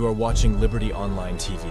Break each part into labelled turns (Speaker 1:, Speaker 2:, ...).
Speaker 1: You are watching Liberty Online TV.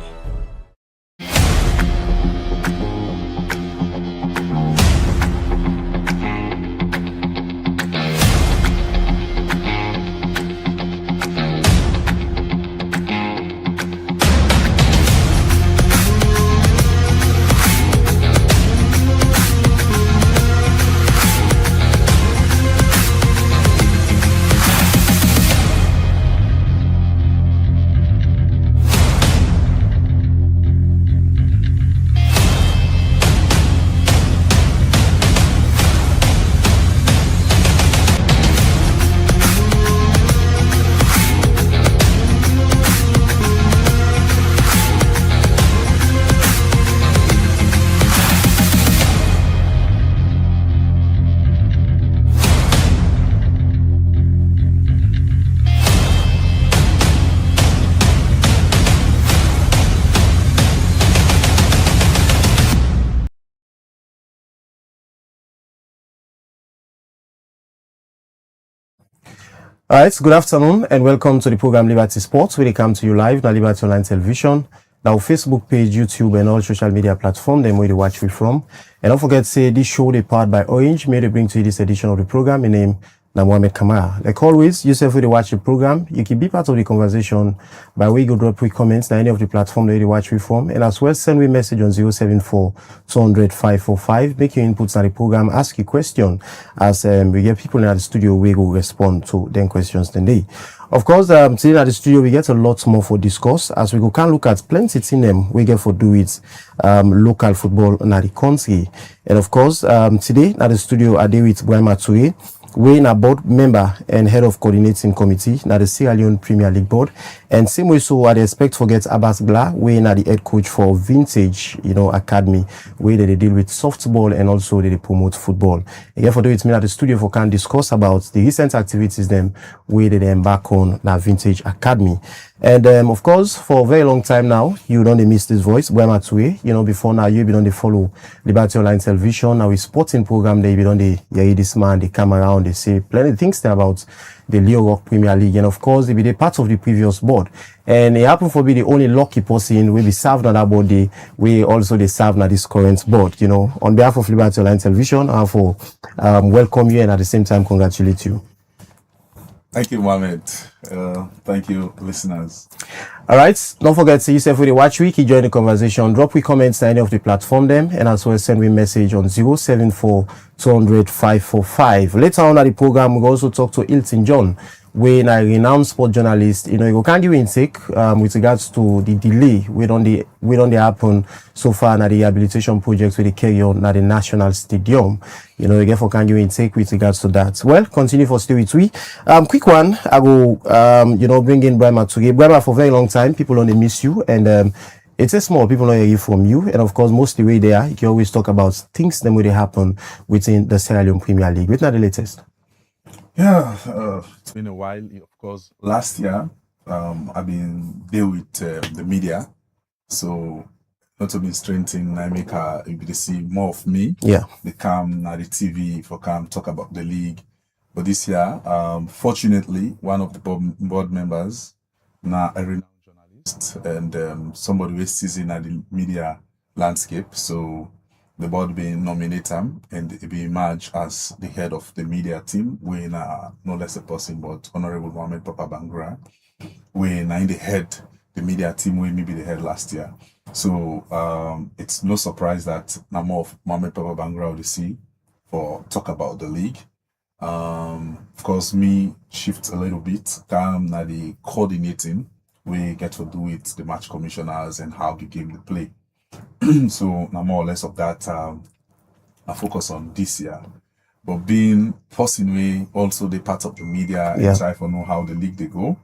Speaker 2: All right, good afternoon and welcome to the program Liberty Sports, where they come to you live on Liberty Online Television, now Facebook page, YouTube, and all social media platforms, them where they watch we from. And don't forget to say this show they powered by Orange, may they bring to you this edition of the program. My name is Mohamed Kamara. Like always, yourself where they watch the program, you can be part of the conversation by way you go drop quick comments on any of the platforms where they watch we from, and as well send me a message on 074 200 545. Make your inputs on the program, ask your question as we get people in the studio we go respond to them questions today. Of course, today at the studio we get a lot more for discuss as we go can look at plenty thing them we get for do with local football in the country. And of course, today at the studio I deal with Brian Mature, we a board member and head of coordinating committee na the Sierra Leone Premier League board, and same way so I expect forget Abbas Gla, we na the head coach for Vintage, academy where they deal with softball and also they promote football. And therefore, with me at the studio for can discuss about the recent activities them where they embark on na Vintage Academy. And of course, for a very long time now, you don't miss this voice, Brian Mature. Before now you be on the follow Liberty Online Television. Now we sporting program they be on the hear this man, they come around, they say plenty of things there about the Leo Rock Premier League, and of course they be the part of the previous board. And it happened for be the only lucky person we be served on that board day, we also they serve na this current board. On behalf of Liberty Online Television, I have for welcome you and at the same time congratulate you.
Speaker 3: Thank you, Mohamed. Thank you, listeners.
Speaker 2: All right. Don't forget to yourself with the watch week. You join the conversation. Drop we comments on any of the platform them, and as well send me a message on 074 200 545. Later on at the program, we'll also talk to Hilton John, when a renowned sport journalist. You can give intake with regards to the delay we don't happen so far na the rehabilitation project with the carry on at the National Stadium. Therefore can give intake with regards to that. Well, continue for still with we. Quick one, I go bring in Brian Mature. Brian, for a very long time, people only miss you, and it's a small people don't hear from you, and of course most the way there, you can always talk about things that will happen within the Sierra Leone Premier League. What's not the latest?
Speaker 3: Yeah, it's been a while. Of course, last year I've been there with the media, so not to be strengthening. I make you see more of me.
Speaker 2: Yeah,
Speaker 3: they come na the TV for come talk about the league. But this year, fortunately, one of the board members, na a renowned journalist and somebody who is seasoned at the media landscape, so the board being nominate him and be emerged as the head of the media team, we no less a person but Honorable Mohamed Papa Bangra, we in the head the media team we maybe the head last year. So it's no surprise that now more of Mohamed Papa Bangra will see for talk about the league. Of course me shift a little bit, come now the coordinating we get to do with the match commissioners and how the game will play. So now more or less of that I focus on this year. But being person way also the part of the media and try to know how the league they go.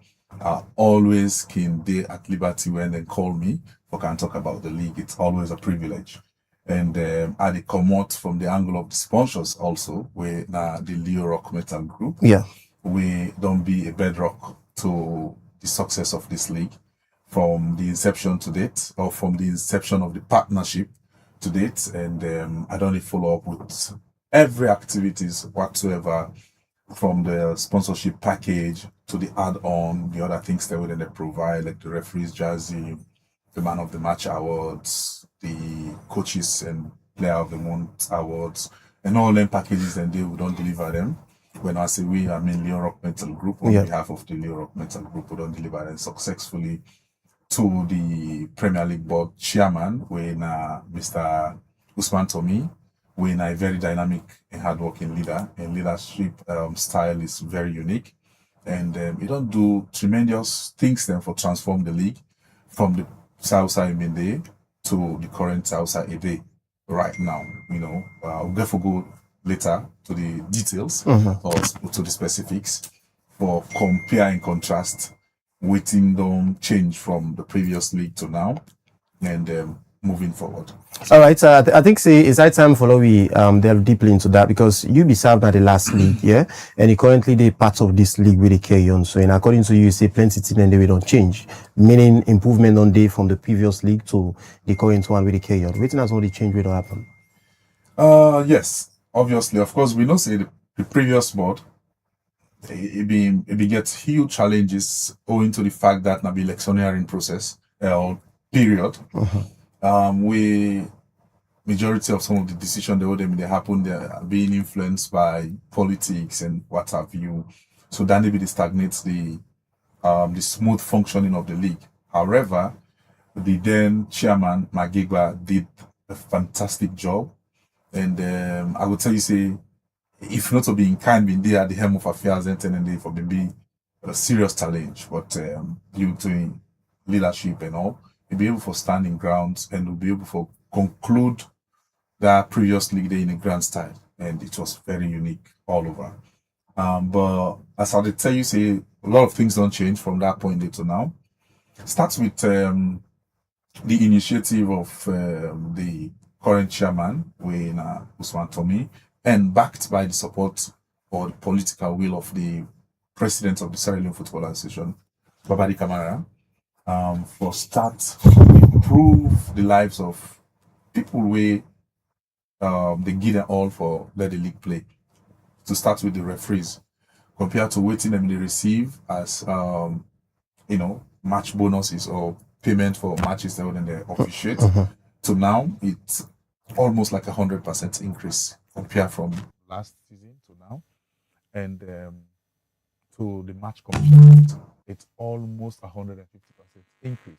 Speaker 3: Always can they at Liberty when they call me or can talk about the league. It's always a privilege. And I come out from the angle of the sponsors also, where the Leo Rock Metal Group.
Speaker 2: Yeah.
Speaker 3: We don't be a bedrock to the success of this league from the inception to date, or from the inception of the partnership to date. And I don't follow up with every activities whatsoever from the sponsorship package to the add-on, the other things that they provide, like the referees jersey, the man of the match awards, the coaches and player of the month awards, and all them packages, and we don't deliver them. When I say we, I mean Leo Rock Metal Group. On
Speaker 2: Yeah.
Speaker 3: behalf of the Leo Rock Metal Group, we don't deliver them successfully to the Premier League board chairman, when Mr. Usman Tomi, when a very dynamic and hardworking leader, and leadership style is very unique, and he don't do tremendous things then for transform the league from the South Mende to the current South Ede right now. We'll therefore go later to the details or to the specifics for compare and contrast waiting don't change from the previous league to now and moving forward.
Speaker 2: All right, I think say it's high time for we delve deeply into that, because you be served at the last league, yeah, and you currently they part of this league with the carry on. So, in according to you say plenty things and they don't change, meaning improvement on day from the previous league to the current one with the carry on. Waiting as all the change will happen.
Speaker 3: Yes, obviously, of course, we know say the previous board it gets huge challenges owing to the fact that now be electioneering process or period. We majority of some of the decisions they happen, they're being influenced by politics and what have you. So that maybe they stagnates the smooth functioning of the league. However, the then chairman Magigba did a fantastic job, and I would tell you say, if not to be in kind, being there at the helm of affairs, and they for be a serious challenge, but due to leadership and all, we'll be able for standing grounds and we'll be able for conclude that previous league day in a grand style, and it was very unique all over. But as I did tell you, say a lot of things don't change from that point to now. Starts with the initiative of the current chairman, Wayne Usman Tomi, and backed by the support or the political will of the president of the Sierra Leone Football Association, Babadi Kamara, for start to improve the lives of people where they give it all for let the league play. To start with the referees, compared to waiting them they receive as match bonuses or payment for matches that when they officiate, to now it's almost like 100% increase compared from last season to now, and to the match commission, it's almost 150% increase.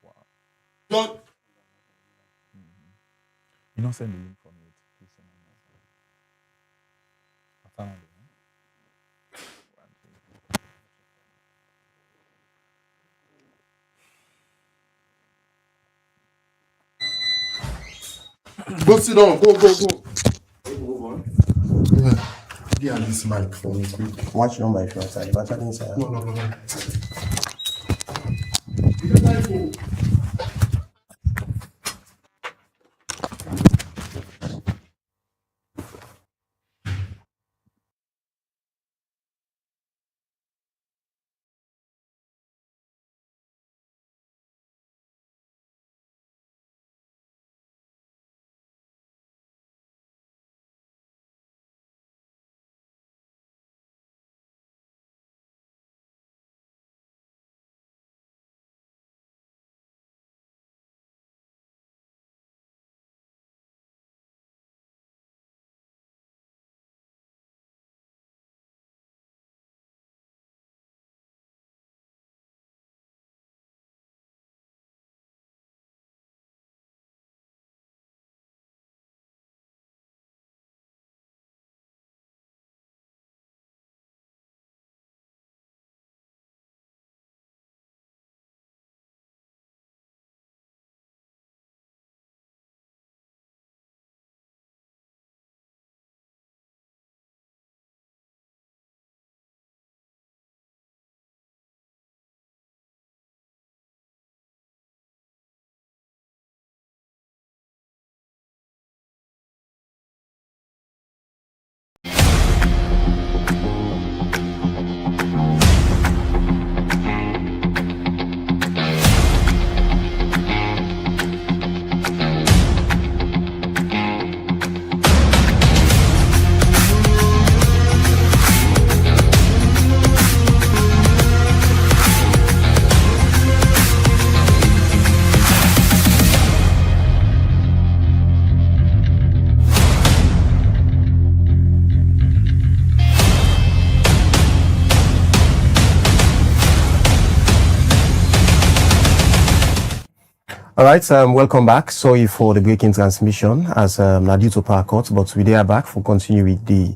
Speaker 3: Wow. You not send the link for me. Please send me. I found it.
Speaker 4: Go sit down. Go. Move on. Yeah, this mic for me, quick.
Speaker 2: Watch number if you're outside. But I think so.
Speaker 4: No.
Speaker 2: All right, welcome back. Sorry for the breaking transmission as not due to power cut, but we are back for continue with the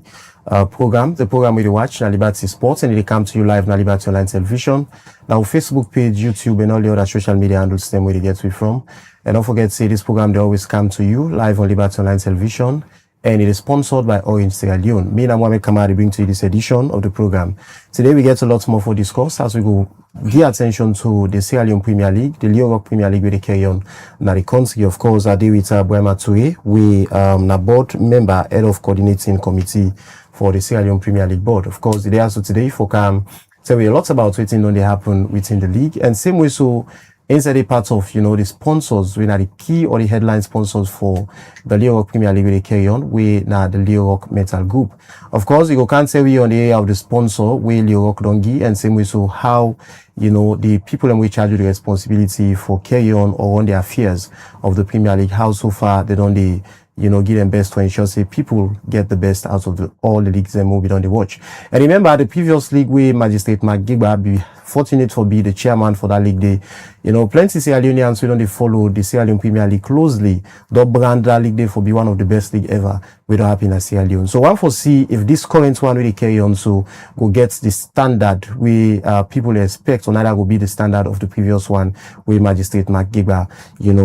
Speaker 2: program. The program we watch na Liberty Sports, and it come to you live na Liberty Online Television. Now Facebook page, YouTube, and all the other social media handles them where they get we from. And don't forget, say this program they always come to you live on Liberty Online Television, and it is sponsored by Orange Sierra Leone. Me and Mohamed Kamari bring to you this edition of the program. Today we get a lot more for discuss as we go give attention to the Sierra Leone Premier League, the Leo Rock Premier League with the carry on. Now the country, of course, I deal with Brahma Toure. We na board member, head of coordinating committee for the Sierra Leone Premier League board. Of course, the day also today for tell you a lot about what they happen within the league, and same way so inside the part of the sponsors, we are the key or the headline sponsors for the Leo Rock Premier League with the carry on. We now the Leo Rock Metal Group. Of course, you can't say we on the area of the sponsor, we Leo Rock Dongi, and same way so how the people in which charge the responsibility for carry on or on the affairs of the Premier League, how so far they don't give them best to ensure say people get the best out of all the leagues and move it on the watch. And remember the previous league where Magistrate Mark Gigba be fortunate for be the chairman for that league day. Plenty Sierra Leoneans we don't follow the Sierra Leone Premier League closely. The brand that league day for be one of the best league ever. We don't happen in Sierra Leone. So one for see if this current one really carry on so go get the standard we people expect or neither will be the standard of the previous one where Magistrate Mark Gigba,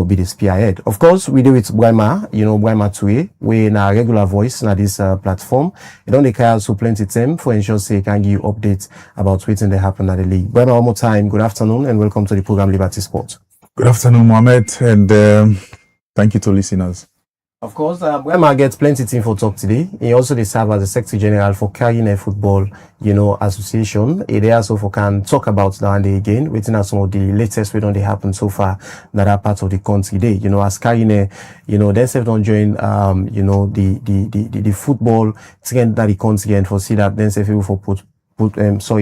Speaker 2: be the spearhead. Of course we do it Brahma, Brahma Toure, we na regular voice na this platform. It don't carry also plenty time for ensure say can give you updates about what's in the happen at the league. Brahma, one more time, good afternoon and welcome to the program Liberty Sports.
Speaker 3: Good afternoon, Mohamed, and thank you to listeners.
Speaker 2: Of course, Brahma gets plenty team for talk today. He also serves as the Secretary General for Carine Football, Association. He also can talk about that and again, waiting at some of the latest we don't happen so far that are part of the country day. As Carine, themselves don't join, the football trend that the country and for see that themselves for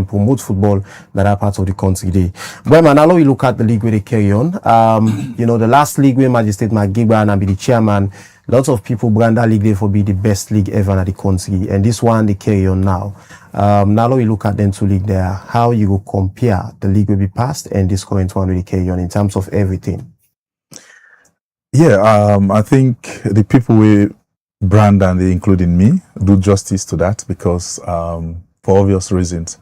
Speaker 2: promote football that are part of the country day. But now we look at the league where they carry on. The last league where Magistrate Mark Gigba and be the chairman, lots of people brand that league there for be the best league ever in the country. And this one they carry on now. Now we look at them two league there, how you go compare the league will be passed and this current one will carry on in terms of everything.
Speaker 3: Yeah, I think the people we brand and they including me do justice to that because for obvious reasons.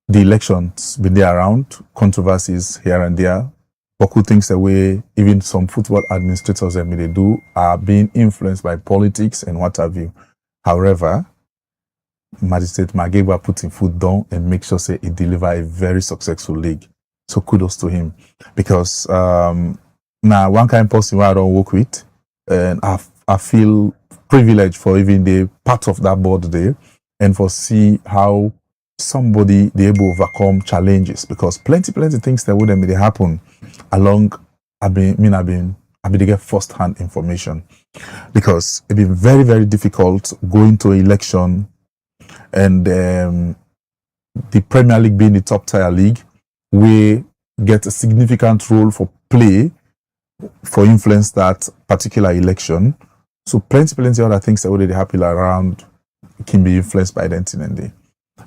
Speaker 3: The elections been there around, controversies here and there, but who thinks the way even some football administrators that they do are being influenced by politics and what have you. However, Magistrate Mark Gigba put his foot down and make sure say he deliver a very successful league. So kudos to him because now one kind of person I don't work with, and I feel privileged for even the part of that board there and for see how somebody they able to overcome challenges because plenty things that wouldn't really happen along I've been to get first-hand information because it's been very, very difficult going to election and the Premier League being the top tier league, we get a significant role for play for influence that particular election. So plenty other things that already happen around can be influenced by the internet.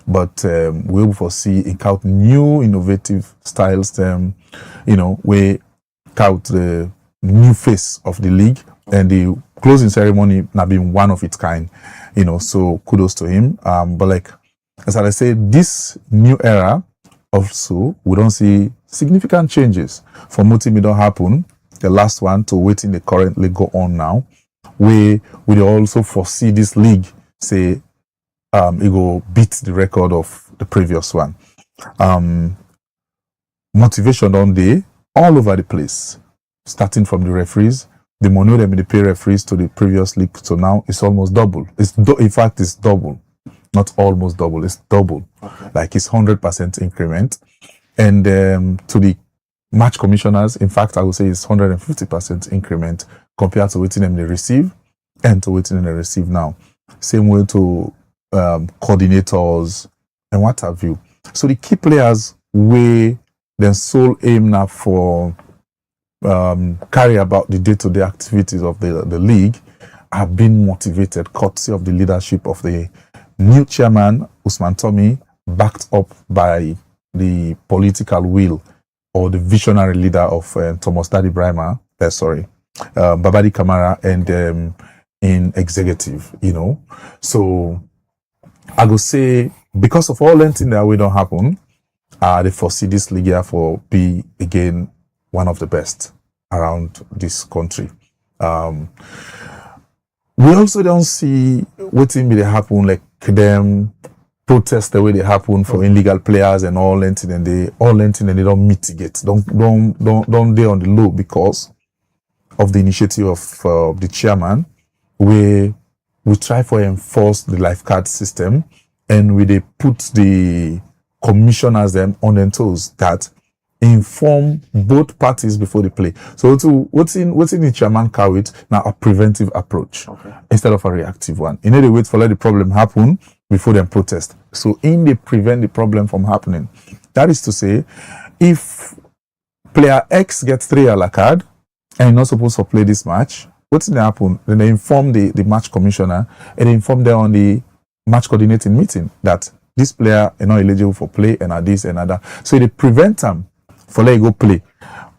Speaker 3: But we will foresee encounter new innovative styles, we count the new face of the league and the closing ceremony not being one of its kind, so kudos to him. But like, as I say, this new era also, we don't see significant changes from what it don't happen, the last one to waiting the currently go on now. We also foresee this league, say, it will beat the record of the previous one. Motivation on day all over the place, starting from the referees. The money they pay referees to the previous league to now is almost double. In fact, it's double, not almost double. It's double, like it's 100% increment. And to the match commissioners, in fact, I would say it's 150% increment compared to what they receive and to what they receive now. Same way to coordinators and what have you. So the key players weigh their sole aim now for carry about the day-to-day activities of the league have been motivated courtesy of the leadership of the new chairman Usman Tommy, backed up by the political will or the visionary leader of Thomas Dadi Brahma, Babadi Kamara, and in executive, So I go say, because of all that thing that we don't happen, they foresee this league here for be again one of the best around this country. We also don't see what thing they happen, like them protests the way they happen for illegal players and all that, and they don't mitigate, don't they on the low because of the initiative of the chairman, where we try to enforce the lifeguard system, and we they put the commissioners them on their toes that inform both parties before they play. So what's in the chairman call it now a preventive approach instead of a reactive one. You know, they wait for let the problem happen before they protest. So they prevent the problem from happening. That is to say, if player X gets 3 yellow card and not supposed to play this match, what's going to happen? Then they inform the match commissioner and they inform them on the match coordinating meeting that this player is not eligible for play and this and that. So they prevent them for let you go play.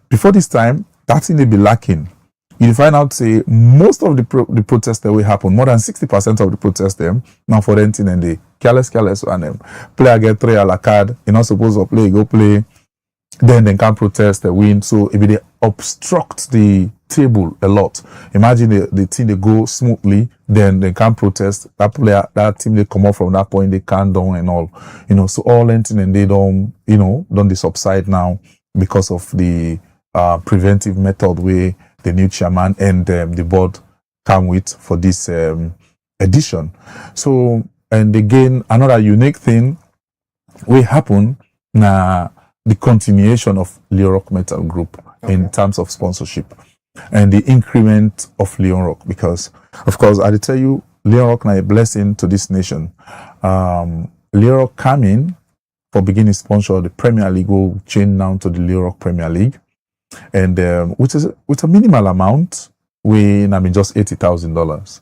Speaker 3: Before this time, that thing they be lacking. You find out say most of the protests that will happen, more than 60% of the protests them now for renting and they careless and them player get 3 yellow card, you're not supposed to play, go play, then they can't protest, they win. So if they obstruct the table a lot, imagine the team they go smoothly, then they can't protest. That player, that team they come off from that point, they can't down and all, So all renting and they don't, don't they subside now because of the preventive method where the new chairman and the board come with for this edition. So, and again, another unique thing will happen now, the continuation of Leon Rock Metal Group in terms of sponsorship and the increment of Leon Rock, because of course I tell you, Leon Rock is a blessing to this nation. Leon Rock coming for beginning sponsor of the Premier League will change now to the Leon Rock Premier League, and with a minimal amount, just $80,000.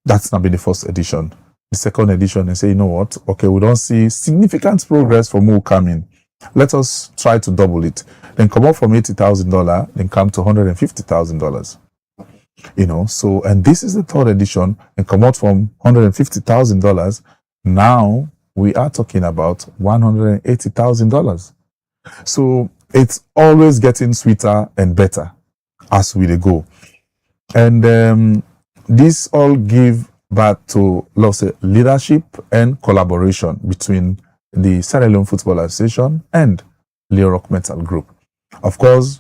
Speaker 3: That's not been the first edition. The second edition, they say, you know what? Okay, we don't see significant progress from who coming. Let us try to double it. Then come up from $80,000, then come to $150,000. So, and this is the third edition, and come out from $150,000. Now we are talking about $180,000. So it's always getting sweeter and better as we go. And this all give back to leadership and collaboration between the Sierra Leone Football Association and Leon Rock Metal Group. Of course,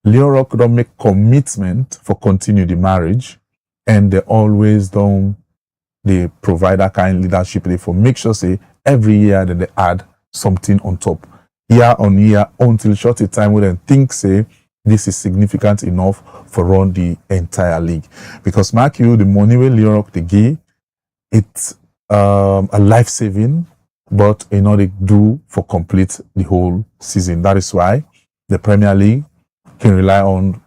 Speaker 3: Leon Rock don't make commitment for continue the marriage, and they always don't they provide that kind of leadership. They for make sure say every year that they add something on top, year on year, until short a time where they think say this is significant enough for run the entire league. Because mark you, the money where Leon Rock they give, it's a life saving. But they do for complete the whole season. That is why the Premier League can rely on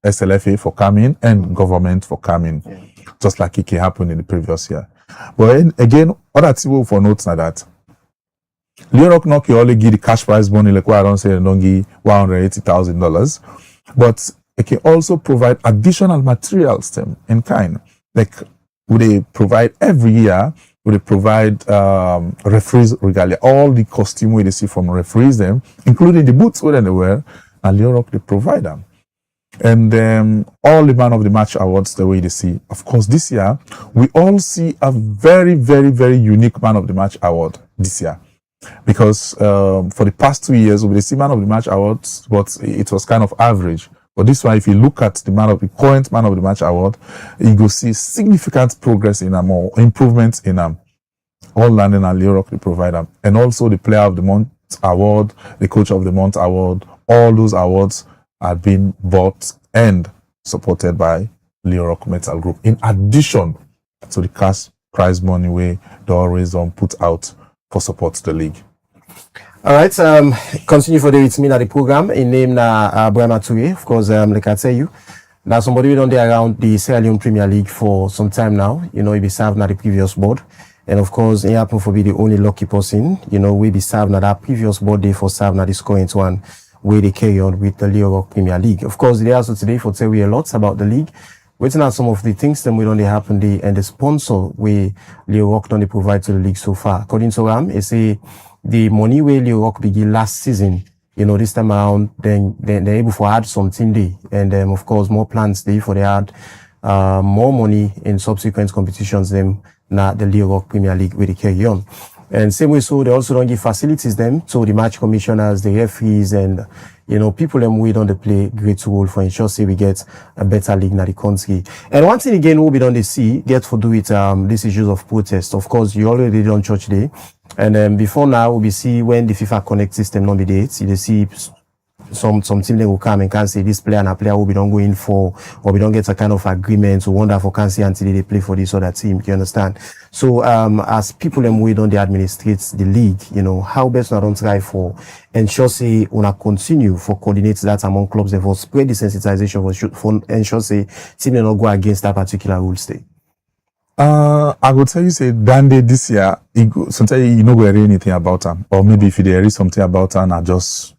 Speaker 3: SLFA for coming and government for coming, just like it can happen in the previous year. But again, other people for notes now that Leon Rock not can only give the cash prize money like what I don't say and don't give $180,000, but it can also provide additional materials to them in kind. Like they provide every year. They provide referees regalia, all the costume we they see from referees them, including the boots where they wear, and Leon Rock they provide them. And all the man of the match awards the way they see. Of course, this year we all see a very, very, very unique man of the match award this year, because for the past 2 years we see man of the match awards, but it was kind of average. But this one, if you look at the current man of the match award, you go see significant progress in them or improvements in them. All landing and Leon Rock they provide them, and also the player of the month award, the coach of the month award. All those awards are being bought and supported by Leon Rock Metal Group. In addition to the cash prize money we they always put out for support to the league.
Speaker 2: All right, continue for the with me at the program. In name na Brahma Toure, of course, like I tell you, now somebody we don't there around the Sierra Leone Premier League for some time now. He be served na the previous board, and of course, he happen to be the only lucky person. We be served na that previous board day for served na this current one. where they carry on with the Leo Rock Premier League. Of course, they also today for tell we a lot about the league. Waiting at some of the things that we don't happen there and the sponsor where Leo Rock don't provide to the league so far. According to Ram, they say the money where Leo Rock began last season, this time around, then they're able to add something there. And of course, more plans there for they add more money in subsequent competitions than the Leo Rock Premier League where they carry on. And same way, so they also don't give facilities them to the match commissioners, the referees, and people them we don't play great role for ensure say we get a better league in the country. And one thing again we don't see get to do with these issues of protest. Of course, you already done church day, and before now we see when the FIFA Connect system not be there, you see some team they will come and can say this player and a player will be don't go in for, or we don't get a kind of agreement to wonder for can see until they play for this other team. You understand? So as people them we don't they administrate the league, how best not don't try for ensure say una continue for coordinate that among clubs that for spread the sensitization for ensure say team they not go against that particular rule stay.
Speaker 3: I would tell you say Dande this year sometimes you know go hear anything about them, or maybe if you hear something about them I just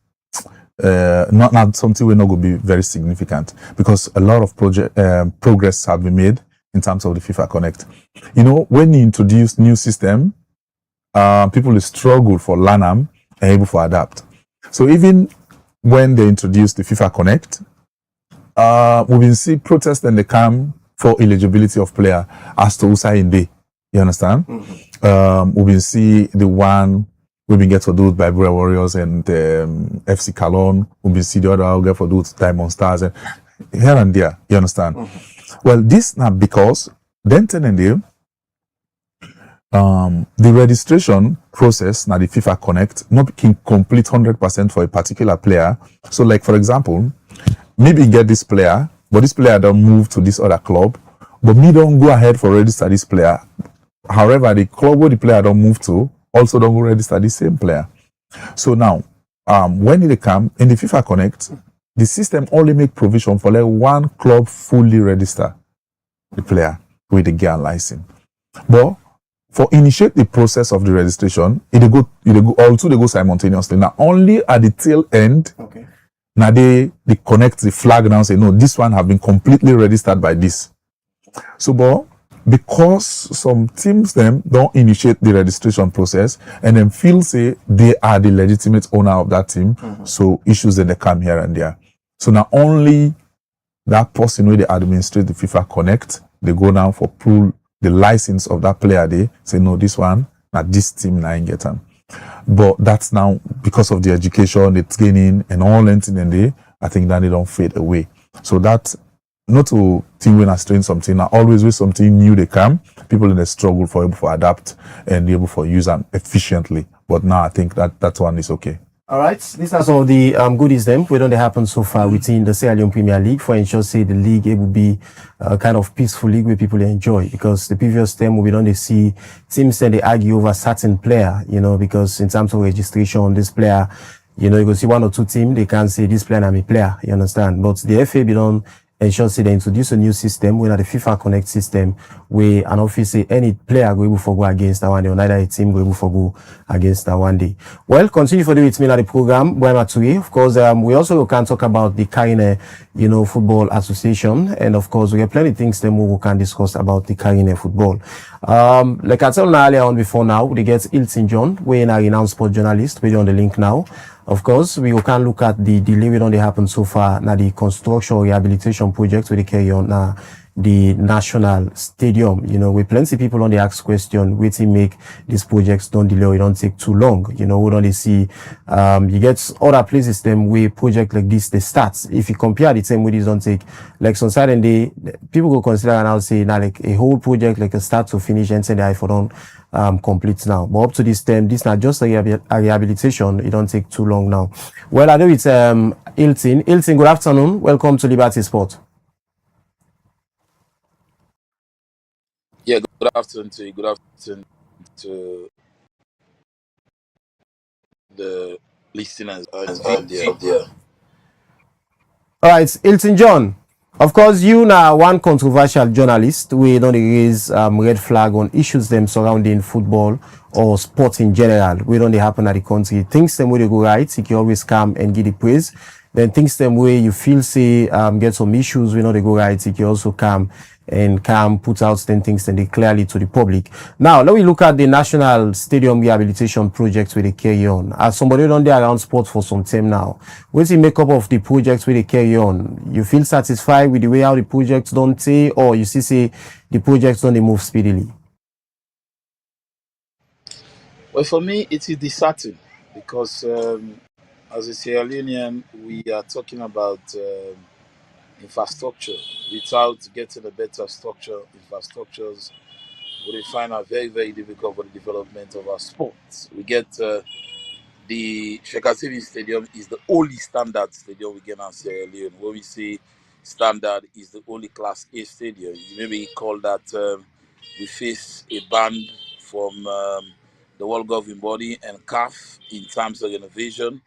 Speaker 3: not something we're not going to be very significant because a lot of progress have been made in terms of the FIFA Connect. When you introduce new system, people will struggle for learn them and able to adapt. So even when they introduce the FIFA Connect, we will see protests and they come for eligibility of player as to Usain in day. You understand? Mm-hmm. We will see the one we've been get for those by Bura Warriors and FC Cologne. We've been see the other will get for those Diamond Stars and here and there. You understand? Mm-hmm. Well, this not because then and there, the registration process now the FIFA Connect not can complete 100% for a particular player. So, like for example, maybe get this player, but this player don't move to this other club, but me don't go ahead for register this player. However, the club where the player don't move to also don't go register the same player. So now, when they come in the FIFA Connect, the system only make provision for like one club fully register the player with the gear license. But for initiate the process of the registration, they go simultaneously. Now only at the tail end, okay. Now they connect the flag now and say, no, this one have been completely registered by this. So, but because some teams them don't initiate the registration process and then feel say they are the legitimate owner of that team, so issues that they come here and there. So now only that person where they administrate the FIFA Connect, they go down for pull the license of that player. They say no, this one, now this team now ain't get them. But that's now because of the education, the training, and all that thing, and I think that they don't fade away. So that not to think when I strain something, now always with something new they come, people in the struggle for able to adapt and be able to use them efficiently. But now I think that one is okay.
Speaker 2: All right, these are some of the goodies them we don't happen so far within the Sierra Leone Premier League for ensure say the league it will be a kind of peaceful league where people enjoy, because the previous time we don't see teams and they argue over certain player, because in terms of registration, this player, you go see one or two teams, they can't say this player I'm a player, you understand? But the FA don't ensure say they introduce a new system, where the FIFA Connect system, where an office say any player go able for go against that one day, or neither a team go able for go against that one day. Well, continue for the with me at the program. Of course, we also can talk about the Carine, Football Association, and of course we have plenty of things then we can discuss about the Carine football. Like I told you earlier on before now, we get Hilton John, we're a renowned sport journalist. We're on the link now. Of course, we can look at the delay we don't happen so far now the construction rehabilitation project where they carry on now the national stadium. With plenty of people on the ask question, waiting make these projects don't delay or it don't take too long. We don't see you get other places them where project like this they start. If you compare the same way this don't take like some side and they people go consider and I'll say now like a whole project like a start to finish and say the iPhone don't complete now. But up to this time, this not just a rehabilitation, it don't take too long now. Well, I know it's Hilton. Hilton, good afternoon. Welcome to Liberty Sport.
Speaker 5: Yeah, good afternoon to you. Good afternoon to the listeners out there.
Speaker 2: All right, Hilton John. Of course, you now one controversial journalist. We don't raise red flag on issues them surrounding football or sports in general, we don't they happen at the country. Things them way they go right, you can always come and give the praise. Then things them way you feel say get some issues, we know they go right, you can also come and put out then things then they clearly to the public. Now let me look at the National Stadium Rehabilitation Project where they carry on. As somebody done there around sport for some time now, what's the makeup of the projects where they carry on? You feel satisfied with the way how the projects don't say, or you see say the projects don't they move speedily?
Speaker 5: Well, for me, it is disheartening because as a Sierra Leonean, we are talking about infrastructure. Without getting a better infrastructures we find it very, very difficult for the development of our sports. We get the Shekasini Stadium is the only standard stadium we get in Sierra Leone. When we say standard is the only Class A stadium, you maybe call that we face a ban from the world governing body and CAF in terms of innovation.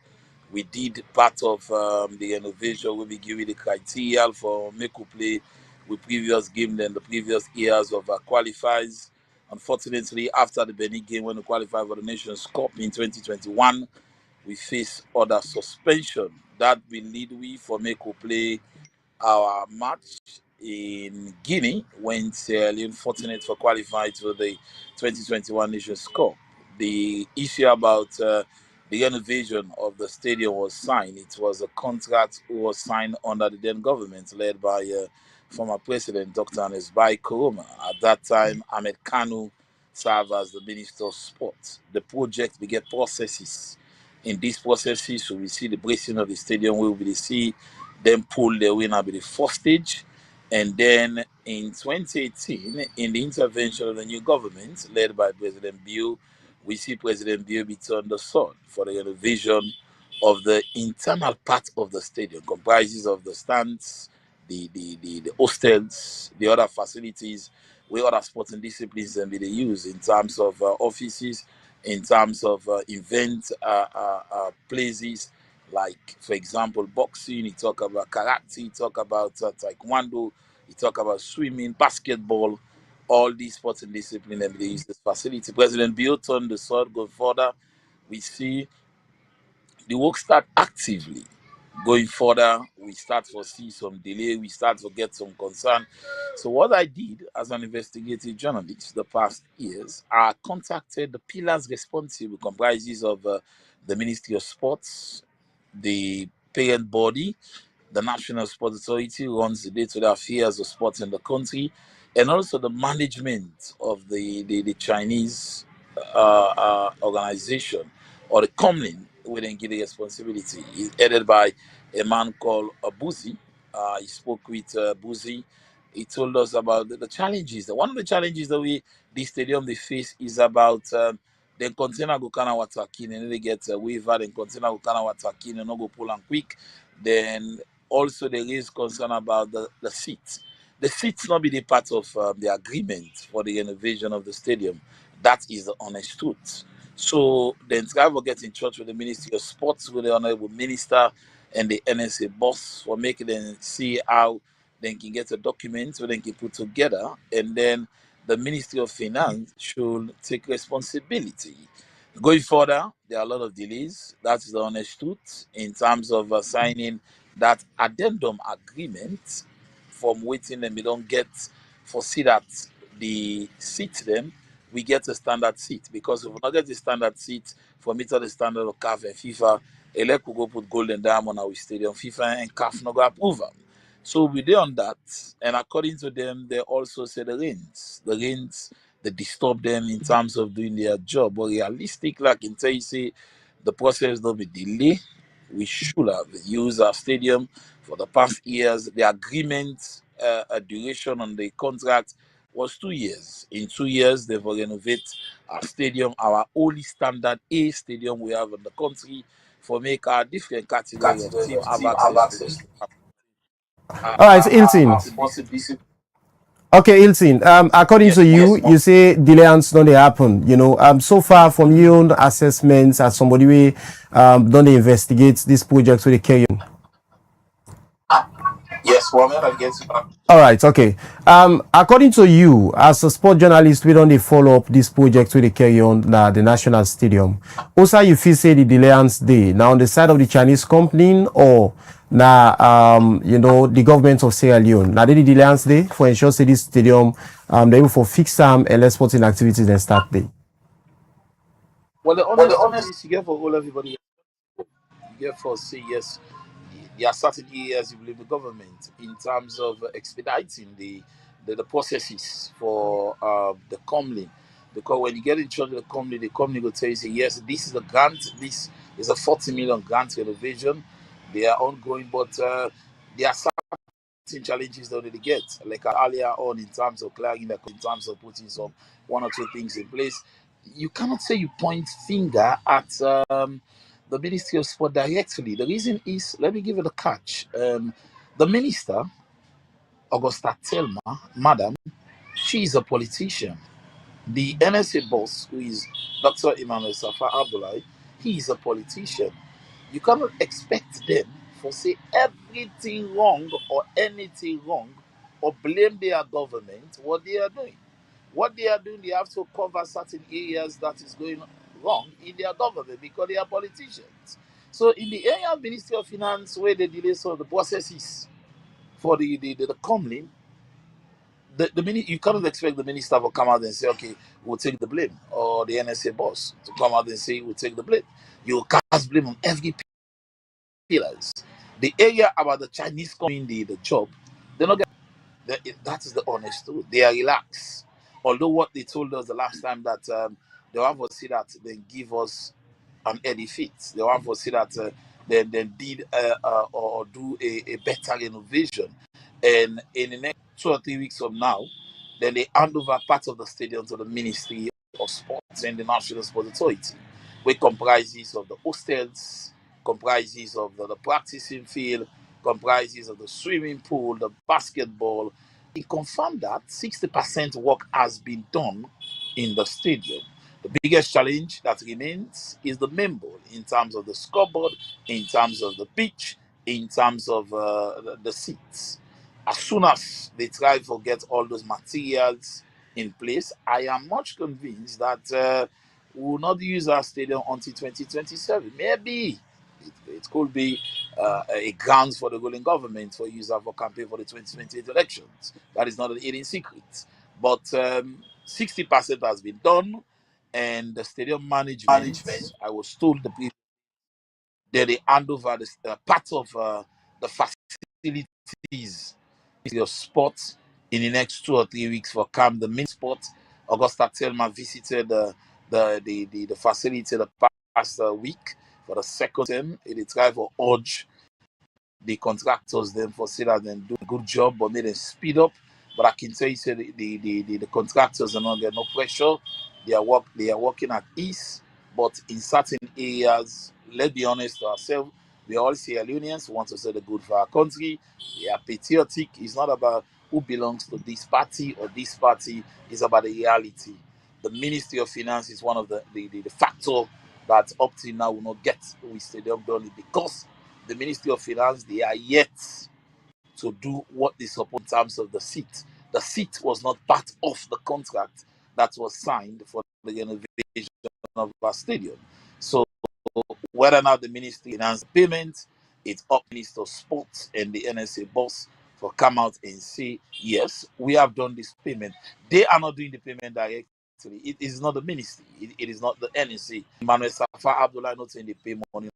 Speaker 5: We did part of the innovation where we give you the criteria for make we play with previous game than the previous years of qualifiers. Unfortunately, after the Benin game when we qualified for the Nations Cup in 2021, we face other suspension that will lead we for make we play our match in Guinea when Sierra Leone fortunate for qualify to the 2021 Nations Cup. The issue about the renovation of the stadium was signed. It was a contract was signed under the then government led by former President Dr. Anesbai Koroma. At that time, Ahmed Kanu served as the Minister of Sport. The project began processes. In these processes, so we see the bracing of the stadium, we will see them pull the winner by the first stage. And then in 2018, in the intervention of the new government led by President Bio, we see President Bio be turned the sword for the renovation of the internal part of the stadium, comprises of the stands, the hostels, the other facilities, where other sporting disciplines can be used in terms of offices, in terms of event places, like, for example, boxing, you talk about karate, you talk about taekwondo, you talk about swimming, basketball, all these sports and discipline and they use this facility. President Bill turned the sword, go further. We see the work start actively. Going further, we start to see some delay, we start to get some concern. So what I did as an investigative journalist the past years, I contacted the pillars responsible, comprises of the Ministry of Sports, the parent body, the National Sports Authority runs the day-to-day affairs of sports in the country, and also the management of the Chinese organization or the Comlin within Guinea responsibility. He's headed by a man called Abuzi. He spoke with Abuzi. He told us about the challenges. One of the challenges that the stadium they face is about the container go kind of water kin and they get a waiver, then container go kind of water kin and not go pull and quick. Then also there is concern about the seats. The seats not be the part of the agreement for the renovation of the stadium. That is the honest truth. So then try to get in touch with the Ministry of Sports, with the Honorable Minister and the NSA boss for making them see how they can get a document so they can put together, and then the Ministry of Finance should take responsibility. Going further, there are a lot of delays. That is the honest truth in terms of signing that addendum agreement from waiting them. We don't get foresee that the seat them we get a standard seat, because if we not get the standard seat for meet the standard of CAF and FIFA, elect will go put gold and diamond on our stadium. FIFA and CAF not go approve them. So we did on that, and according to them, they also say the rains, they disturb them in terms of doing their job. But realistically, I can tell you, say the process don't be delayed. We should have used our stadium for the past years. The agreement, a duration on the contract was 2 years. In 2 years, they've renovated our stadium, our only standard A stadium we have in the country, for make our different category of team have access to
Speaker 2: All right, Hilton. Okay, Hilton. According to you, you say delays don't happen. You know, so far from your own assessments as somebody we don't investigate these projects with the carry on.
Speaker 5: Yes, Mohammed, I guess you can.
Speaker 2: All right, okay. According to you, as a sport journalist, we don't follow up this project with the carry on the National Stadium. Also, you feel say the delayance day now on the side of the Chinese company or the government of Sierra Leone. Now the delayance day for ensure say this stadium they able for fixed time and less sporting activities than start day.
Speaker 5: Well, the honest truth is, you get for all everybody. You get for say yes. There are certain areas you blame the government in terms of expediting the processes for the company. Because when you get in charge of the company will tell you, say, yes, this is a grant, this is a 40 million grant renovation. They are ongoing, but there are certain challenges that they get. Like earlier on, in terms of clearing in terms of putting some one or two things in place. You cannot say you point finger at the Ministry of Sport directly. The reason is, let me give it a catch. The minister, Augusta Telma, madam, she is a politician. The NSA boss, who is Dr. Emmanuel Safa Abdullahi, he is a politician. You cannot expect them for say everything wrong or anything wrong or blame their government what they are doing. What they are doing, they have to cover certain areas that is going wrong in their government because they are politicians. So in the area of Ministry of Finance, where they delay some of the processes for the coming, you cannot expect the minister to come out and say, okay, we'll take the blame, or the NSA boss to come out and say, we'll take the blame. You cast blame on every pillars. The area about the Chinese coming the job, they're not that is the honest truth. They are relaxed. Although what they told us the last time that they want to see that they give us an Eddie fit. They want to see that they did or do a better renovation. And in the next 2 or 3 weeks from now, then they hand over part of the stadium to the Ministry of Sports and the National Sports Authority, which comprises of the hostels, comprises of the practicing field, comprises of the swimming pool, the basketball. It confirmed that 60% work has been done in the stadium. The biggest challenge that remains is the main ball in terms of the scoreboard, in terms of the pitch, in terms of the seats. As soon as they try to get all those materials in place, I am much convinced that we will not use our stadium until 2027. Maybe it could be a grounds for the ruling government for use for campaign for the 2028 elections. That is not an hidden secret. But 60% has been done, and the stadium management, I was told that they hand over part of the facilities your sports in the next 2 or 3 weeks for camp. The main sport, Augusta Telma visited the facility the past week for the second time. It try for urge the contractors then for say that then do a good job but made them speed up. But I can tell you say the contractors are not getting no pressure. They are working at ease, but in certain areas, let's be honest to ourselves, we all Sierra Leoneans want to say the good for our country. We are patriotic. It's not about who belongs to this party or this party, it's about the reality. The Ministry of Finance is one of the factor that up till now will not get with stadium done because the Ministry of Finance, they are yet to do what they support in terms of the seat. The seat was not part of the contract that was signed for the renovation of our stadium. So whether or not the Ministry of Finance payment, it's up to Minister of Sports and the NSA boss for come out and say, yes, we have done this payment. They are not doing the payment directly. It is not the ministry. It is not the NSA. Manuel Safa Abdullah not saying they pay money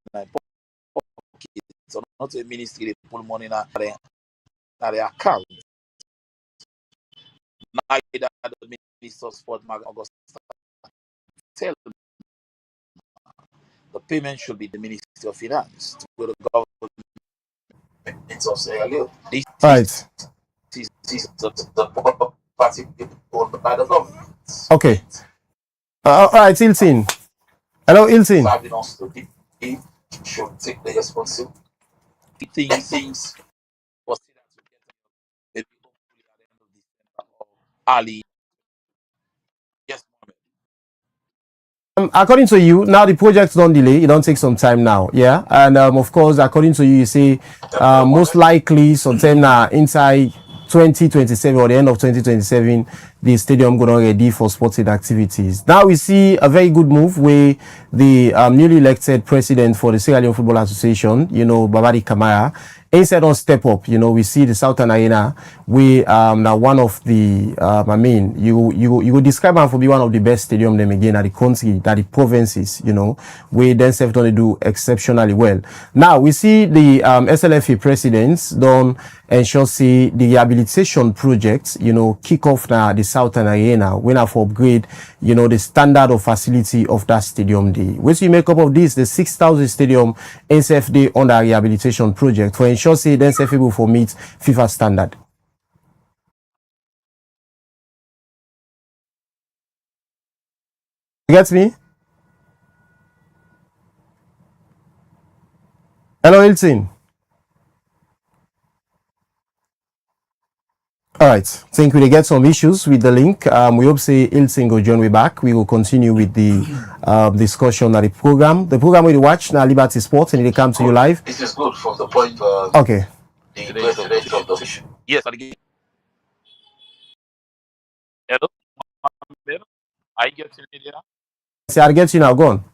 Speaker 5: so not a ministry they put money in their account. Neither the Minister of Sport, Augusta, tell them the payment should be the Ministry of Finance to the government of Sierra Leone. This
Speaker 2: Right.
Speaker 5: is the party owned by the government.
Speaker 2: Okay. All right, Ilsin. Hello, Ilsin.
Speaker 5: Serving us to be should take the responsibility. Things was maybe hopefully at the end of December or early. Yes, Mohammed.
Speaker 2: According to you, now the project don't delay. It don't take some time now, yeah. And of course, according to you, you say most likely sometime now inside 2027 or the end of 2027, the stadium gonna ready for sporting activities. Now we see a very good move where the newly elected president for the Sierra Leone Football Association, Babadi Kamara, instead on step up. We see the Southern Arena. We now one of the you describe them for be one of the best stadium them again at the country, at the provinces. We then self don't do exceptionally well. Now we see the SLFA presidents don't ensure see the rehabilitation projects. Kick off now the Southern Arena. We now for upgrade. The standard of facility of that stadium day. Once you make up of this, the 6,000 stadium NCFD on the rehabilitation project for ensure say then able for meet FIFA standard. You get me? Hello, Hilton. All right. Think we get some issues with the link. We hope say Hilton go join we back. We will continue with the discussion of the program. The program we watch now Liberty Sports and it comes to you live.
Speaker 5: This is good from the point of
Speaker 2: Okay.
Speaker 5: the president of the mission. Yes, again. Hello, I get in media.
Speaker 2: See, I'll get you now. Go on.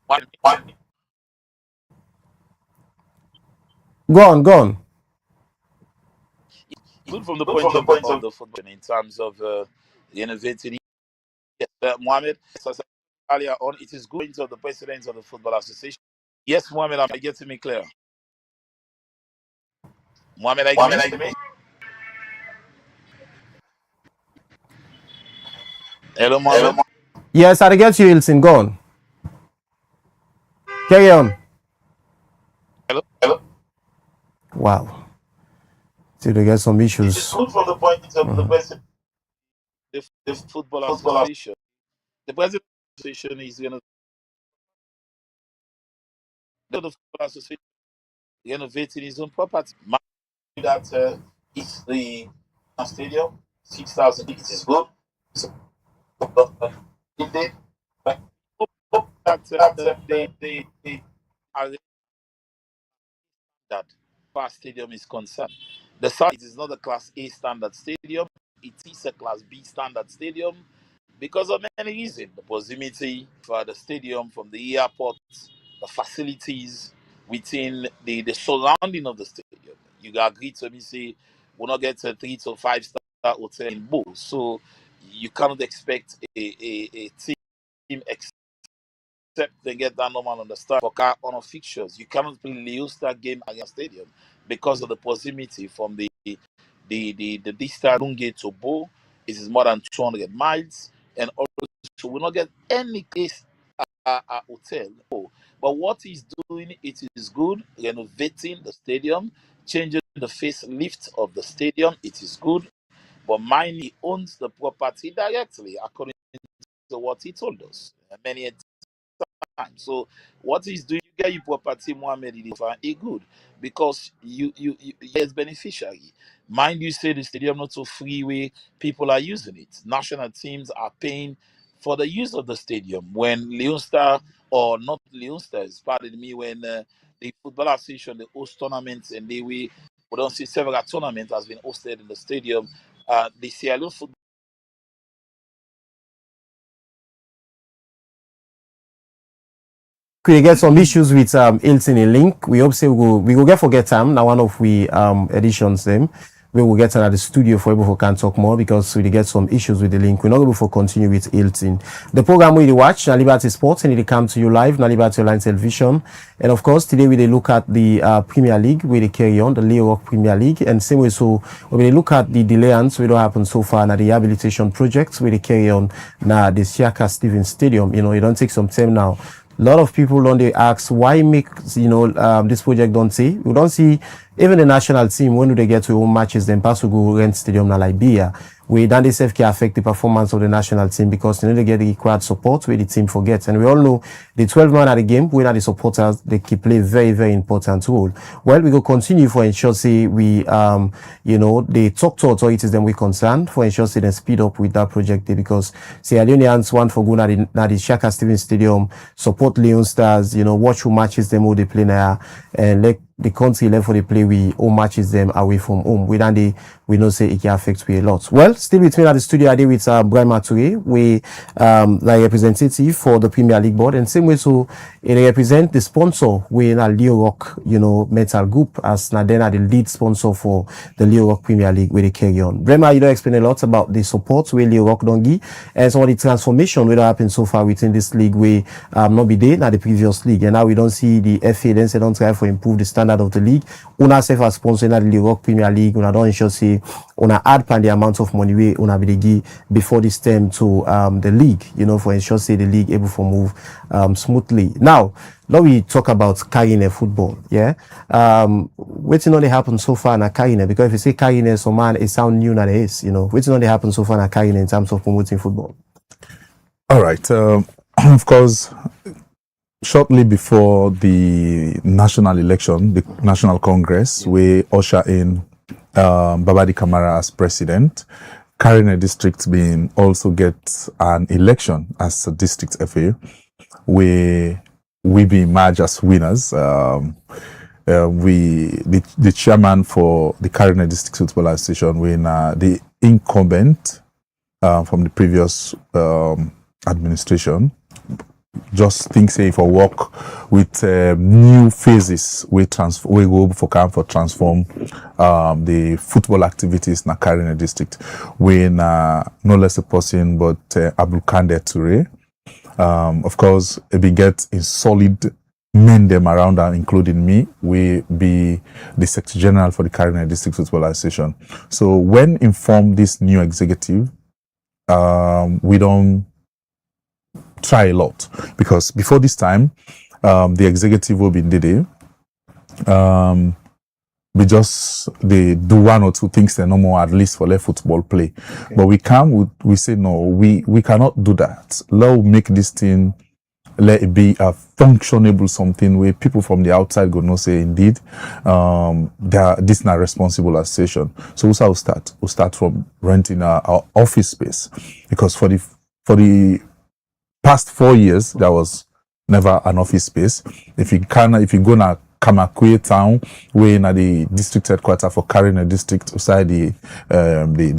Speaker 5: One.
Speaker 2: Go on.
Speaker 5: Good from the point of the football in terms of innovating. Yes, Mohammed, as I said earlier on, it is good of the president of the Football Association. Yes, Mohammed, am I getting me clear? Mohammed, I get me? Hello, Mohammed.
Speaker 2: Yes, I'll get you, Hilton. Go on. Carry on.
Speaker 5: Hello.
Speaker 2: Wow. See, they get some issues.
Speaker 5: It's good from the point of the president, the Football Association. The president of the association is going to the Football Association renovating his own property. That it's the stadium, 6,000. It is good. So, they are that fast stadium is concerned. The site is not a Class A standard stadium. It is a Class B standard stadium because of many reasons. The proximity for the stadium from the airport, the facilities within the surrounding of the stadium. You agree to me say we'll not get a 3 to 5 star hotel in Bo. So you cannot expect a team except they get that normal on the start for car on fixtures. You cannot play Leo Star game at your stadium because of the proximity from the distance Lunge to Bo. It is more than 200 miles, and also will not get any case hotel. But what he's doing, it is good. Renovating the stadium, changing the facelift of the stadium, it is good. But mind he owns the property directly, according to what he told us many times. So what he's doing, you get your property, Mohammed, is good because you as beneficiary. Mind you, say the stadium not so freeway, people are using it. National teams are paying for the use of the stadium. When Leon Star or not Leon Stars, pardon me, when the Football Association they host tournaments and we don't see several tournaments has been hosted in the stadium. The Sierra Leone Football
Speaker 2: We get some issues with Hilton in link. We hope say we go get forget time. Now one of we editions them. We will get at the studio for able to can talk more because we get some issues with the link. We're not able to continue with Hilton. The program we watch na Liberty Sports and it come to you live na Liberty Online Television. And of course today we look at the Premier League where they carry on the Leo Rock Premier League and same way so we look at the delays we don't happen so far na the rehabilitation projects where they carry on na the Siaka Stevens Stadium. It don't take some time now. A lot of people on they ask why make this project don't see. We don't see even the national team, when do they get to home matches, then pass to go rent stadium na Liberia. We then this can affect the performance of the national team because they get the required support where the team forgets. And we all know the 12 man at the game, when are the supporters, they keep play very, very important role. Well, we go continue for ensure say we they talk to authorities then we concerned for ensure say they speed up with that project there because Sierra Leoneans want for go na the Shaka Stevens Stadium, support Leon Stars, watch who matches them all they play now and let the country left for the play we all matches them away from home. We know say it can affect we a lot. Well, still with me at the studio I did with Brian Mature, we like representative for the Premier League board and same way so it represent the sponsor we na Leo Rock, metal group as Nadena the lead sponsor for the Leo Rock Premier League where they carry on. Brema, you don't explain a lot about the support where Leo Rock don't give and some of the transformation that happened so far within this league where not be there, not the previous league. And now we don't see the FA then say don't try for improve the standard of the league. Una self as sponsor na the Leo Rock Premier League, una don't ensure say una add pan the amount of money we una be give before this term to the league, for ensure say the league able to move smoothly. Now we talk about Karine football, yeah. Waiting on they happen so far na Karine because if you say Karine, so man, it sound new na is, waiting on they happen so far na Karine in terms of promoting football.
Speaker 3: All right. Of course, shortly before the national election, the National Congress, we usher in Babadi Kamara as president. Karine district being also get an election as a district FA. We be merged as winners. The chairman for the Karine District Football Association, we the incumbent from the previous administration. Just think say for work with new phases we go for transform the football activities in Karine district when no less a person but Abdul Kande Toure. Of course it be get in solid men them around and including me, we be the Secretary General for the Karine District Football Association. So when informed this new executive, we don't try a lot because before this time the executive will be in the day they do one or two things they no more at least for their football play. Okay. But we say no, we cannot do that. Let's make this thing, let it be a functionable something where people from the outside go no say indeed this is not responsible association. So we'll start from renting our office space because for the past 4 years, there was never an office space. If you go na Kamakwe town, where in the district headquarters for Karine district, outside the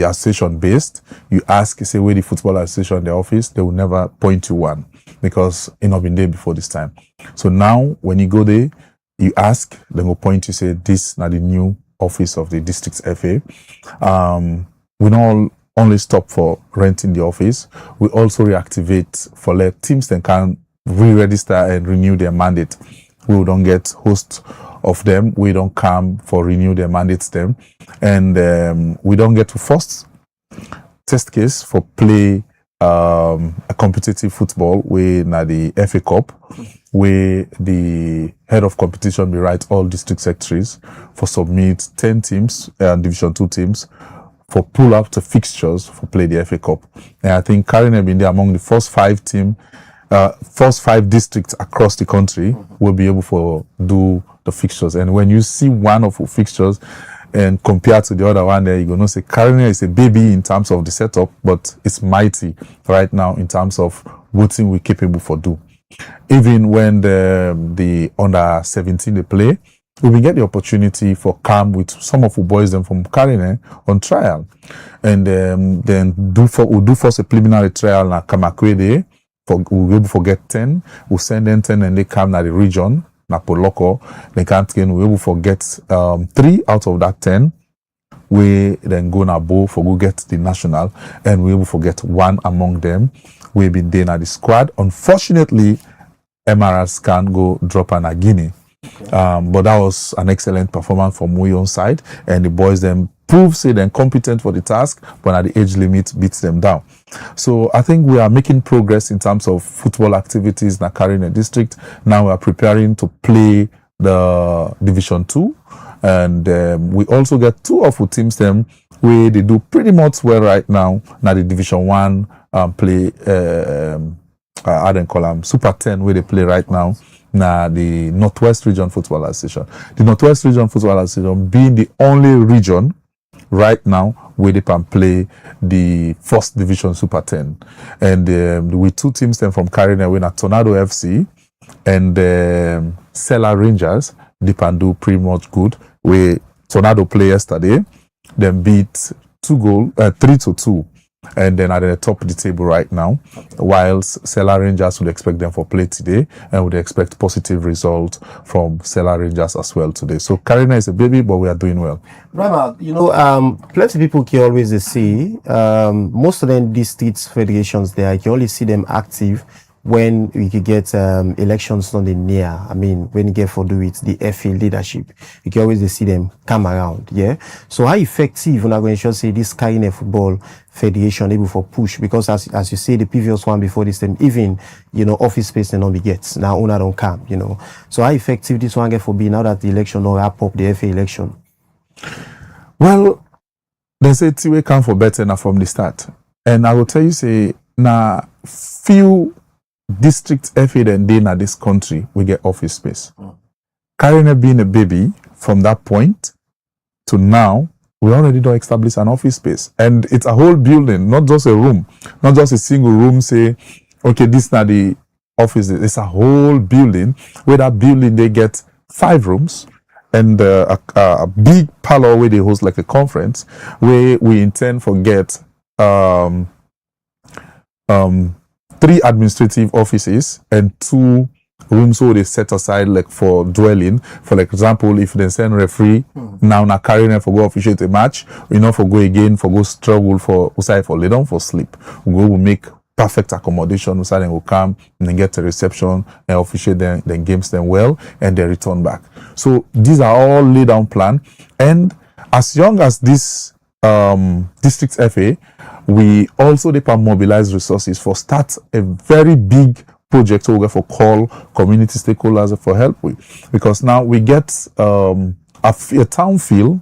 Speaker 3: association based, you ask, say where the football association, the office, they will never point to one because it not been there before this time. So now, when you go there, you ask, they will point to say this na the new office of the district FA. We don't only stop for renting the office. We also reactivate for let teams that can re-register and renew their mandate. We don't get host of them. We don't come for renew their mandates them. And we don't get to first test case for play a competitive football where na the FA Cup, where the head of competition will write all district secretaries for submit 10 teams and Division 2 teams for pull up to fixtures for play the FA Cup. And I think Karine been there among the first 5 districts across the country will be able to do the fixtures. And when you see one of the fixtures and compared to the other one there, you're going to say Karine is a baby in terms of the setup, but it's mighty right now in terms of what thing we're capable for do. Even when the under 17 they play, we will get the opportunity for come with some of the boys them from Karine on trial, and then we'll do first a preliminary trial na Kamakwe Day. We'll be able to get 10. We'll send them 10 and they come na the region na Poloko. They can't get. We'll be able to get 3 out of that 10. We then go na Bo for go get the national, and we'll be able to get 1 among them. We've been there na the squad. Unfortunately, Emirates can't go drop an Guinea. But that was an excellent performance from Muyo's side, and the boys then proved say they're competent for the task, but at the age limit beats them down. So I think we are making progress in terms of football activities in Karine district. Now we are preparing to play the Division 2
Speaker 6: And we also get two of our teams them where they do pretty much well right now. Now the Division 1 play, I don't call them Super 10 where they play right now. Now the Northwest Region Football Association. The Northwest Region Football Association being the only region right now where they can play the First Division Super 10. And with two teams then from Carina winner Tornado FC and Seller Rangers, they can do pretty much good. Where Tornado play yesterday, then beat 3-2. And then at the top of the table right now, whilst Seller Rangers would expect them for play today and would expect positive result from Seller Rangers as well today. So Carina is a baby, but we are doing well.
Speaker 2: Rama, plenty people can always see, most of them district federations there, I can only see them active when we could get elections on the near. I mean, when you get for do it, the FA leadership, you can always see them come around. Yeah. So how effective when I'm going to say this Carina Football Federation able for push? Because as you say, the previous one before this time, even office space and only gets now owner don't come. So how effective this one get for being now that the election or wrap up the FA election?
Speaker 6: Well, they say Tiwe come for better now from the start, and I will tell you say now few district FA then in this country we get office space. Carina being a baby from that point to now, we already don't establish an office space, and it's a whole building, not just a room, not just a single room. Say, okay, this now the office. It's a whole building. Where that building they get 5 rooms and a big parlor where they host like a conference where we intend for get 3 administrative offices and 2 rooms where they set aside like for dwelling. For like example, if they send referee now Carina for go officiate a match, for go again, for go struggle for usai for lay down for sleep. We will make perfect accommodation. Usai then will come and then get a reception and officiate then games them well and they return back. So these are all laid down plan. And as young as this district FA, we also mobilize resources for start a very big project we for call community stakeholders for help with, because now we get a town feel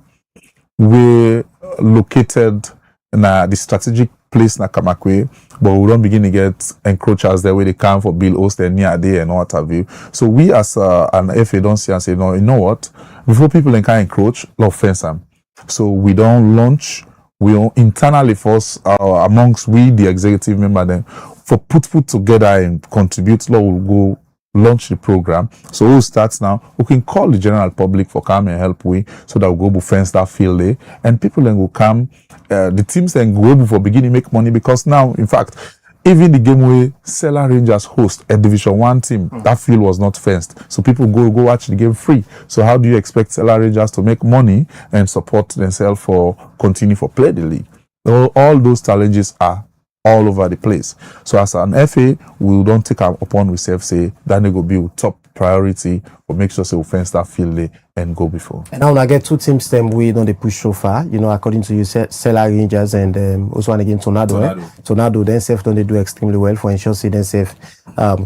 Speaker 6: we're located in the strategic place na Kamakwe, but we don't begin to get encroachers there where they come for bill host and near day and what have you. So we as an FA don't see and say, no, you know what, before people can encroach, love fence them. So we don't launch. We internally force amongst we the executive member then for put together and contribute. Law will go launch the program. So who starts now? We can call the general public for come and help we so that we go fence that field day and people then will come. The teams then go able for beginning make money, because now in fact even the game where Seller Rangers host a Division 1 team, that field was not fenced. So people go watch the game free. So how do you expect Seller Rangers to make money and support themselves for continue for play the league? All those challenges are all over the place. So as an FA, we don't take upon ourselves say that will be a top priority for make sure we fence that field and go before.
Speaker 2: And now I get 2 teams them we don't they push so far. According to you, Seller Rangers and also one again Tornado. Tornado themselves don't they do extremely well for ensure say themselves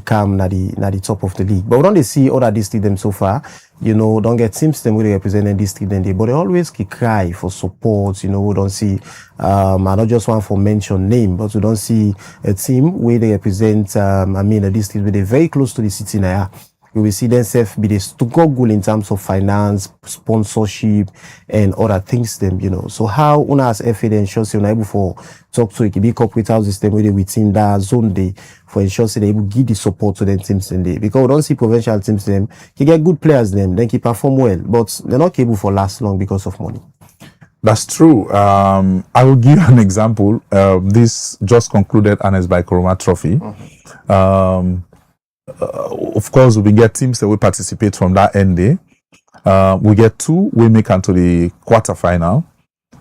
Speaker 2: come na the top of the league. But we don't they see other district them so far. Don't get teams them where they represent the district then but they always cry for support. We don't see I not just want for mention name, but we don't see a team where they represent a district where they're very close to the city now. We will see themselves be the struggle in terms of finance, sponsorship, and other things. So how una as FA ensure you're able for talk to a big corporate houses them within that zone day for ensure they able give the support to them teams in there, because we don't see provincial teams them can get good players then can perform well, but they're not able for last long because of money.
Speaker 6: That's true. I will give an example. This just concluded Ernest Bai Koroma Trophy. Of course, we get teams that will participate from that end day. We get 2 we make into the quarterfinal,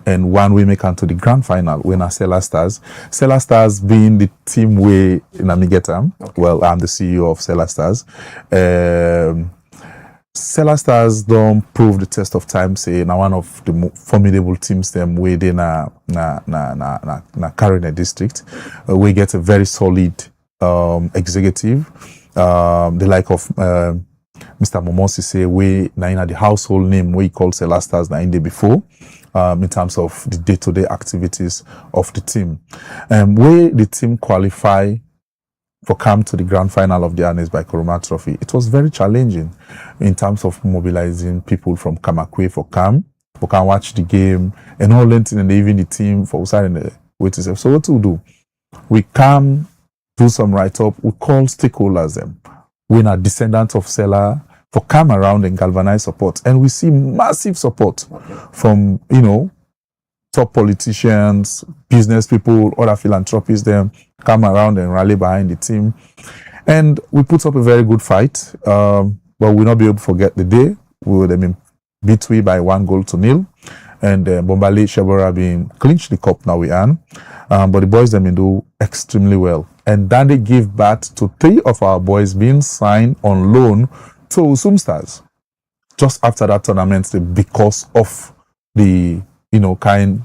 Speaker 6: and 1 we make into the grand final. When are Seller Stars. Seller Stars being the team way in Amigetam. Okay. Well, I'm the CEO of Seller Stars. Seller Stars don't prove the test of time. Say now one of the formidable teams them way they na Carina district. We get a very solid executive. The like of Mr. Momosi say we na the household name we call Celestas na in the before. In terms of the day-to-day activities of the team. Where the team qualify for come to the grand final of the Ernest Bai Koroma Trophy, it was very challenging in terms of mobilizing people from Kamakwe for come watch the game, and all length and even the team for outside and the way to say. So what to do? We come do some write-up, we call stakeholders them. We're not descendants of Sela, for come around and galvanize support, and we see massive support from top politicians, business people, other philanthropists. Them come around and rally behind the team, and we put up a very good fight. But we'll not be able to forget the day we would have been beat by 1-0, and Bombali Shebora being clinched the cup now we earn. But the boys them do extremely well, and then they give birth to 3 of our boys being signed on loan to Usum Stars just after that tournament because of the kind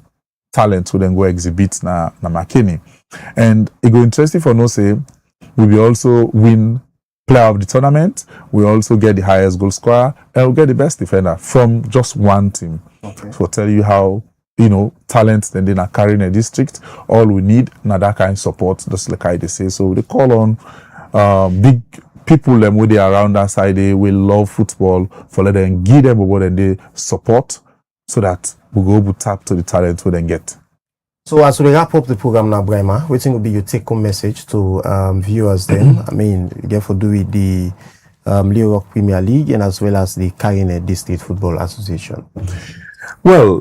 Speaker 6: talent who then go exhibit na Makeni. And it go interesting for no say we will also win player of the tournament, we also get the highest goal scorer, and we'll get the best defender from just one team. Okay. So tell you how talent then they are carrying a district. All we need na that kind of support, just like I say. So they call on big people them where they are around that side, they will love football for let them give them what and they support so that we go able to tap to the talent we then get.
Speaker 2: So as we wrap up the program now, Brahma, what will be your take-home message to viewers then? I mean, therefore do with the Leo Rock Premier League and as well as the Karine District Football Association.
Speaker 6: Well,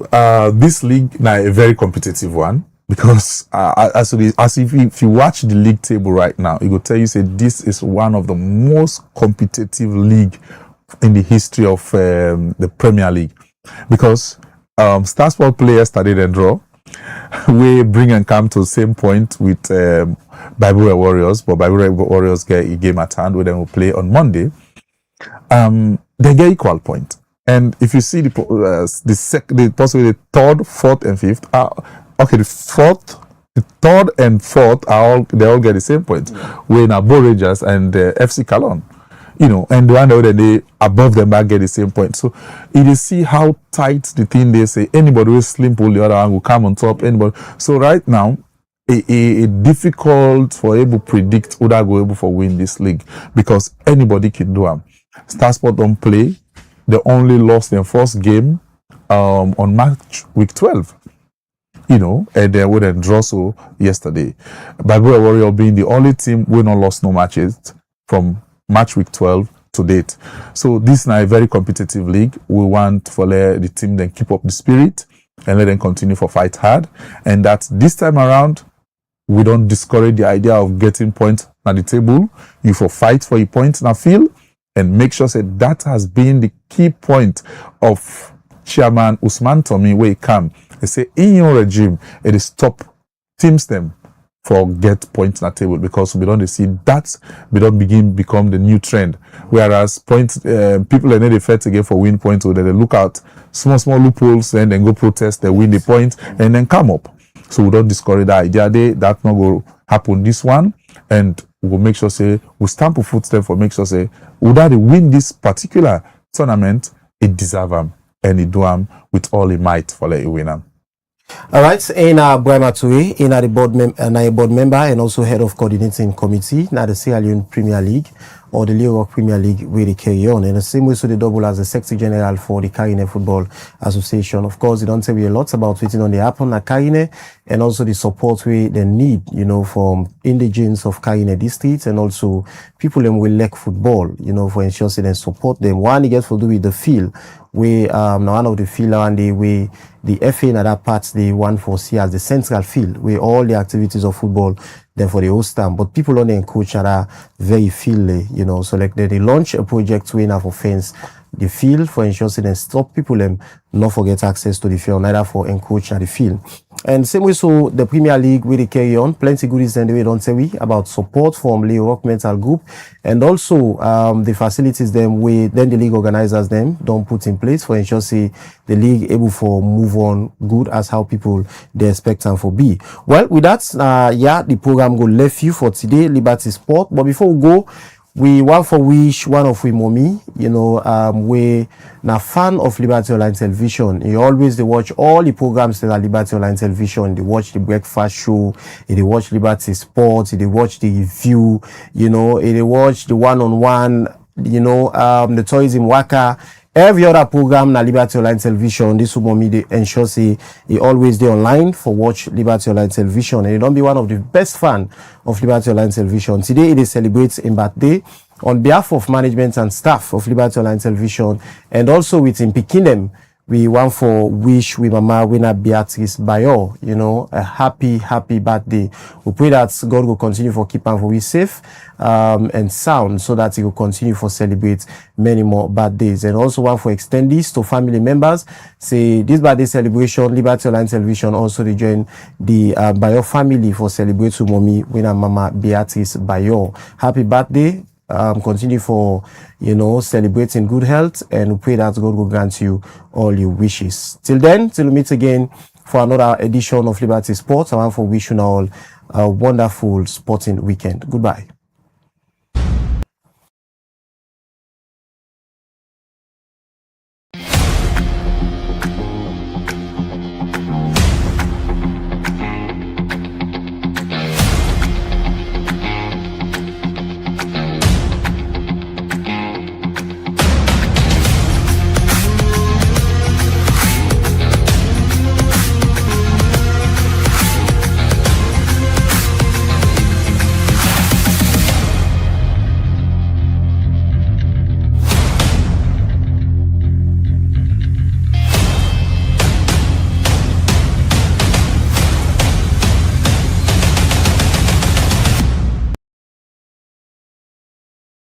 Speaker 6: this league now a very competitive one. Because if you watch the league table right now, it will tell you say this is one of the most competitive league in the history of the Premier League. Because Star Sport players started and draw. We bring and come to the same point with Bible Warriors, but Bible Warriors get a game at hand. We then will play on Monday. They get equal point. And if you see the possibly the 3rd, 4th, and 5th. Okay, the 3rd and 4th they all get the same point. Yeah. We're in Abo Rangers and FC Calon, and the one that they above them back get the same point. So you see how tight the thing they say. Anybody will slim pull the other one will come on top. Anybody. So right now, a difficult for able to predict who that go able for win this league because anybody can do them. Star Sport don't play. They only lost their first game on match week 12. And they wouldn't draw so yesterday. Bible Warrior being the only team we not lost no matches from match week 12 to date. So this is now a very competitive league. We want for the team then keep up the spirit and let them continue for fight hard. And that this time around, we don't discourage the idea of getting points at the table. You for fight for your points in a field and make sure that has been the key point of Chairman Usman Tommy where he come. They say in your regime, it is stop teams them for get points on the table because we don't see that we don't become the new trend. Whereas people are not afraid to get for win points or they look out small loopholes and then go protest, they win the point and then come up. So we don't discourage that idea. That not going to happen this one, and we'll make sure we stamp a footstep for make sure would that win this particular tournament, it deserve them and it do them with all it might for a winner.
Speaker 2: All right, in Brahma Toure, in the board member and also head of coordinating committee, now the Sierra Leone Premier League or the Leo Rock Premier League where they carry on. And the same way so they double as the Secretary General for the Karine Football Association. Of course, they don't tell you a lot about waiting on the happen at Karine and also the support we they need, from indigenes of Karine district and also people them will like football, for ensuring they support them. One, they get to do with the field. We now one of the field and the FA in that part they want for see as the central field where all the activities of football then for the host time. But people on the coach are very fieldly, so like they launch a project where for fence the field for ensuring they stop people them not forget access to the field, neither for encourage at the field. And same way so the Premier League we carry on plenty goodies and we don't say we about support from Leo Rock Mental Group and also the facilities them we then the league organizers them don't put in place for ensure the league able for move on good as how people they expect and for be. Well with that the program go left you for today Liberty Sport, but before we go We want for wish one of we mommy, we na fan of Liberty Online Television. He always they watch all the programs that are Liberty Online Television. They watch the breakfast show, they watch Liberty Sports, they watch the review, they watch the one-on-one, the tourism waka. Every other program na Liberty Online Television. This mommy they ensure say he always dey online for watch Liberty Online Television, and he don't be one of the best fan of Liberty Online Television. Today it celebrates his birthday. On behalf of management and staff of Liberty Online Television, and also with him picking them, we want for wish we mama winner Beatrice Bayo, a happy birthday. We pray that God will continue for keep and for we safe and sound, so that he will continue for celebrate many more birthdays. And also want for extend this to family members. Say this birthday celebration, Liberty Online Television also they join the Bayo family for celebrate to mommy winner mama Beatrice Bayo. Happy birthday. Continue for celebrating good health, and we pray that God will grant you all your wishes. Till then, till we meet again for another edition of Liberty Sports, I want to wish you all a wonderful sporting weekend. Goodbye.